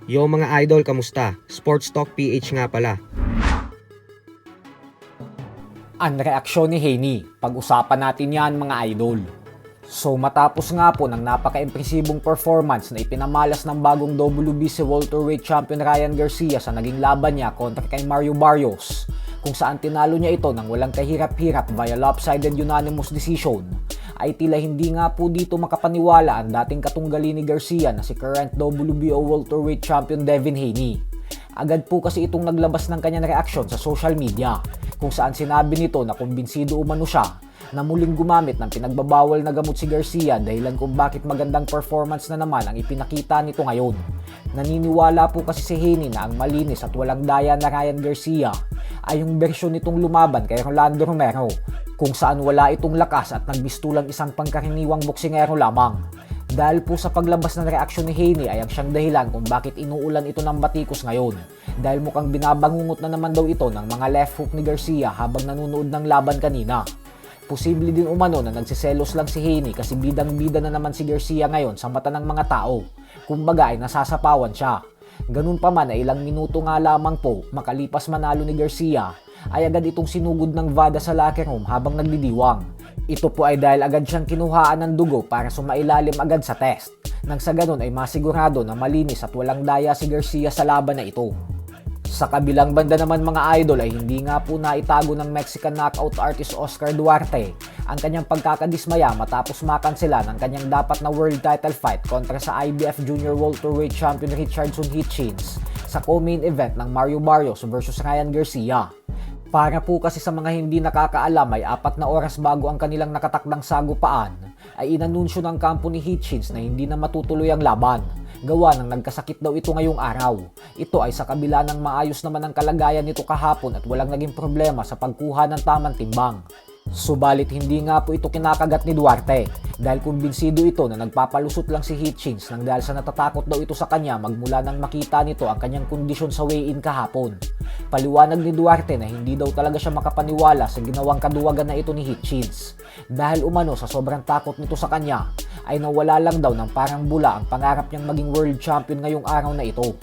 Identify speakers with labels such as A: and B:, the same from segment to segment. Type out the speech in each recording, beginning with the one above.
A: Yo mga idol, kamusta? Sports Talk PH nga pala.
B: Ang reaksyon ni Haney, pag-usapan natin yan mga idol. So matapos nga po ng napaka-impresibong performance na ipinamalas ng bagong WBC welterweight champion Ryan Garcia sa naging laban niya kontra kay Mario Barrios, kung saan tinalo niya ito ng walang kahirap-hirap via lopsided unanimous decision, ay tila hindi nga po dito makapaniwala ang dating katunggali ni Garcia na si current WBO welterweight champion Devin Haney. Agad po kasi itong naglabas ng kanyang reaksyon sa social media, kung saan sinabi nito na kumbinsido umano siya na muling gumamit ng pinagbabawal na gamot si Garcia dahilan kung bakit magandang performance na naman ang ipinakita nito ngayon. Naniniwala po kasi si Haney na ang malinis at walang daya na Ryan Garcia ay yung bersyon nitong lumaban kay Rolando Romero, kung saan wala itong lakas at nagbistulang isang pangkaraniwang boksingero lamang. Dahil po sa paglabas ng reaksyon ni Haney ay ang siyang dahilan kung bakit inuulan ito ng batikos ngayon, dahil mukhang binabangungot na naman daw ito ng mga left hook ni Garcia habang nanonood ng laban kanina. Posible din umano na nagsiselos lang si Haney kasi bidang-bida na naman si Garcia ngayon sa mata ng mga tao. Kumbaga ay nasasapawan siya. Ganun pa man ay ilang minuto nga lamang po makalipas manalo ni Garcia ay agad itong sinugod ng VADA sa locker room habang nagdidiwang. Ito po ay dahil agad siyang kinuhaan ng dugo para sumailalim agad sa test. Nang sa ganun ay masigurado na malinis at walang daya si Garcia sa laban na ito. Sa kabilang banda naman mga idol ay hindi nga po naitago ng Mexican knockout artist Oscar Duarte ang kanyang pagkakadismaya matapos makansela ng kanyang dapat na world title fight kontra sa IBF Junior Welterweight Champion Richardson Hitchins sa co-main event ng Mario Barrios versus Ryan Garcia. Para po kasi sa mga hindi nakakaalam ay 4 na oras bago ang kanilang nakatakdang sagupaan ay inanunsyo ng kampo ni Hitchins na hindi na matutuloy ang laban. Gawa ng nagkasakit daw ito ngayong araw. Ito ay sa kabila ng maayos naman ang kalagayan nito kahapon at walang naging problema sa pagkuha ng tamang timbang. Subalit hindi nga po ito kinakagat ni Duarte dahil kumbinsido ito na nagpapalusot lang si Hitchins nang dahil sa natatakot daw ito sa kanya magmula nang makita nito ang kanyang kondisyon sa weigh-in kahapon. Paliwanag ni Duarte na hindi daw talaga siya makapaniwala sa ginawang kaduwagan na ito ni Hitchins dahil umano sa sobrang takot nito sa kanya ay nawala lang daw ng parang bula ang pangarap niyang maging world champion ngayong araw na ito.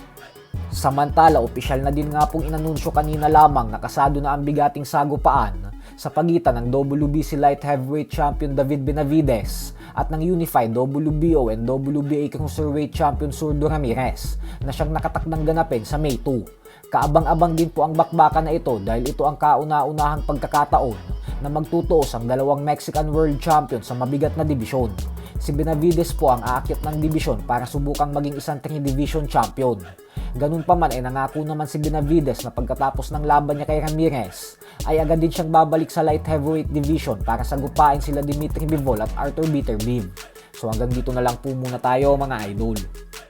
B: Samantala, opisyal na din nga pong inanunsyo kanina lamang na kasado na ang bigating sagupaan sa pagitan ng WBC Light Heavyweight Champion David Benavides at ng Unified WBO and WBA Cruiserweight Champion Zurdo Ramirez na siyang nakatakdang ganapin sa May 2. Kaabang-abang din po ang bakbakan na ito dahil ito ang kauna-unahang pagkakataon na magtutuos ang dalawang Mexican World Champion sa mabigat na dibisyon. Si Benavides po ang aakyat ng dibisyon para subukang maging isang 3-division champion. Ganun pa man ay nangako naman si Benavides na pagkatapos ng laban niya kay Ramirez ay agad din siyang babalik sa light heavyweight division para sagupain sila Dimitri Bivol at Arthur Beterbiev. So hanggang dito na lang po muna tayo mga idol.